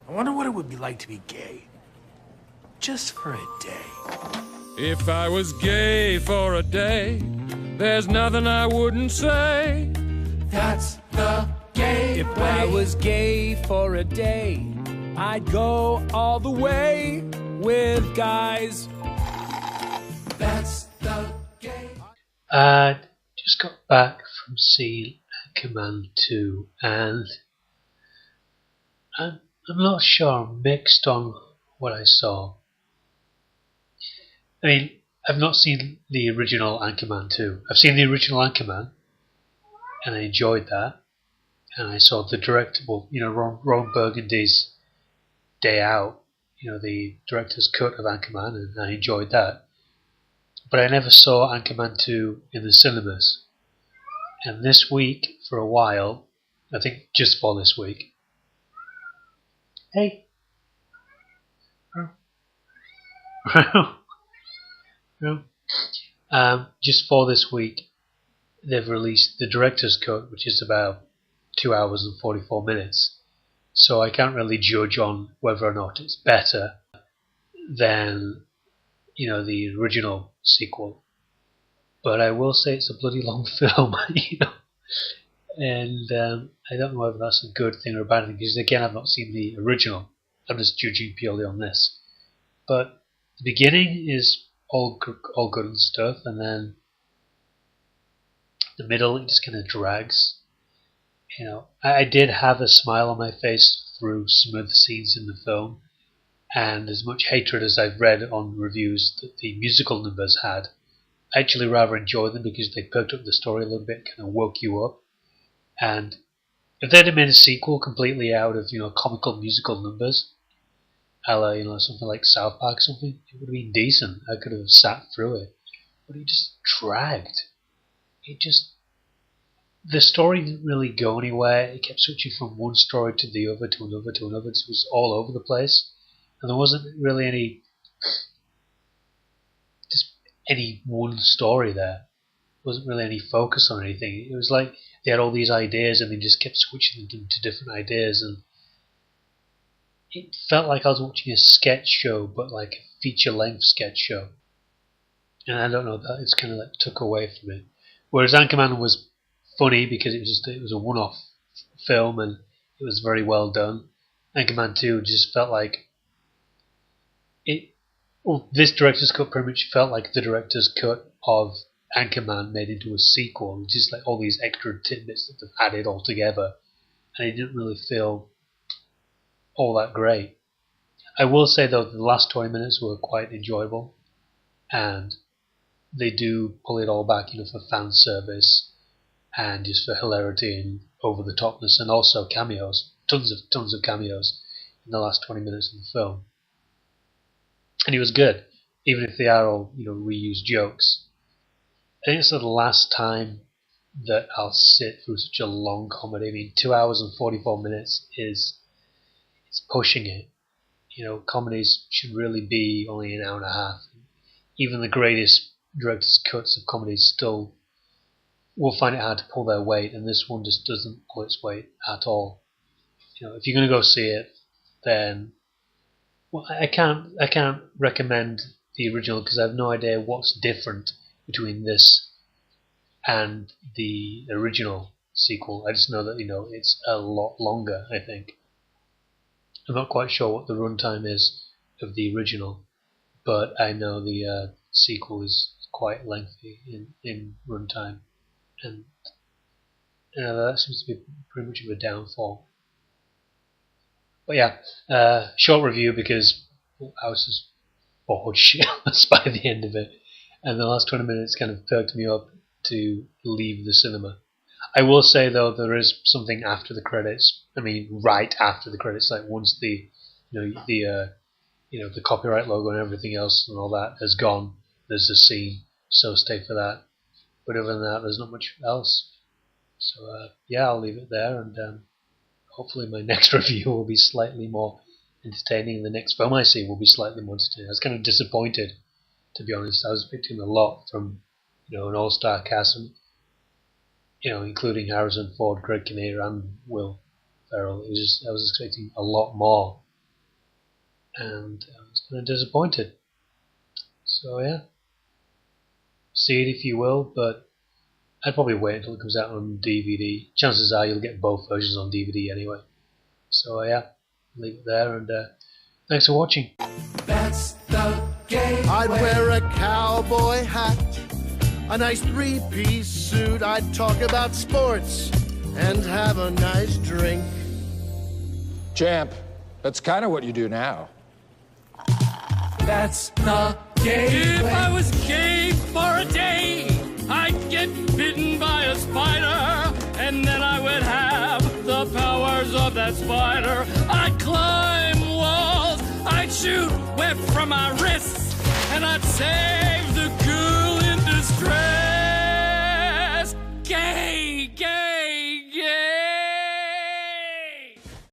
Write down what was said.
I wonder what it would be like to be gay. Just for a day. If I was gay for a day, there's nothing I wouldn't say. That's the gay If I was gay for a day, I'd go all the way with guys. That's the gay. Just got back from seeing Anchorman 2, and I'm not sure, I'm mixed on what I saw. I mean, I've not seen the original Anchorman 2. I've seen the original Anchorman, and I enjoyed that. And I saw the direct, Ron Burgundy's Day Out, the director's cut of Anchorman, and I enjoyed that. But I never saw Anchorman 2 in the cinemas. And this week, for a while, I think just for this week. Hey. No. Just for this week, they've released the director's cut, which is about 2 hours and 44 minutes. So I can't really judge on whether or not it's better than, the original sequel. But I will say it's a bloody long film, And I don't know whether that's a good thing or a bad thing, because again, I've not seen the original. I'm just judging purely on this. But the beginning is all good and stuff, and then the middle, it just kind of drags. I did have a smile on my face through some of the scenes in the film, and as much hatred as I've read on reviews that the musical numbers had, I actually rather enjoy them because they perked up the story a little bit, kind of woke you up. And if they'd have made a sequel completely out of comical musical numbers, a la something like South Park or something, it would have been decent. I could have sat through it, but it just dragged. The story didn't really go anywhere. It kept switching from one story to the other, to another, to another. It was all over the place, and there wasn't really any one story there. There wasn't really any focus on anything. It was like they had all these ideas and they just kept switching them to different ideas, and it felt like I was watching a sketch show, but like a feature-length sketch show. And I don't know, that it's kind of like took away from it. Whereas Anchorman was funny because it was a one-off film and it was very well done. Anchorman 2 just felt like this director's cut pretty much felt like the director's cut of Anchorman made into a sequel, just like all these extra tidbits that they've added all together, and it didn't really feel all that great. I will say though, the last 20 minutes were quite enjoyable, and they do pull it all back, for fan service and just for hilarity and over the topness, and also cameos, tons of cameos in the last 20 minutes of the film. And it was good, even if they are all reused jokes. I think it's the last time that I'll sit through such a long comedy. I mean, 2 hours and 44 minutes it's pushing it. Comedies should really be only an hour and a half. Even the greatest director's cuts of comedies still will find it hard to pull their weight, and this one just doesn't pull its weight at all. If you're going to go see it, then I can't recommend the original because I have no idea what's different between this and the original sequel. I just know that it's a lot longer. I think I'm not quite sure what the runtime is of the original, but I know the sequel is quite lengthy in runtime, and that seems to be pretty much of a downfall. But yeah, short review because I was just bored shitless by the end of it, and the last 20 minutes kind of perked me up to leave the cinema. I will say though, there is something after the credits. I mean, right after the credits, like once the the copyright logo and everything else and all that has gone, there's a scene. So stay for that. But other than that, there's not much else. So yeah, I'll leave it there, and hopefully my next review will be slightly more entertaining, and the next film I see will be slightly more entertaining. I was kind of disappointed, to be honest. I was expecting a lot from an all-star cast, and, including Harrison Ford, Greg Kinnear, and Will Ferrell. I was expecting a lot more, and I was kind of disappointed. So yeah, see it if you will, but I'd probably wait until it comes out on DVD. Chances are you'll get both versions on DVD anyway. So yeah, leave it there, and thanks for watching. That's the game. I'd wear a cowboy hat, a nice three-piece suit. I'd talk about sports and have a nice drink. Champ, that's kind of what you do now. That's the game. If I was gay for a day, I'd get bitten by a spider, and then I would have the powers of that spider. I'd climb walls, I'd shoot web from my wrists, and I'd save the girl in distress. Gay!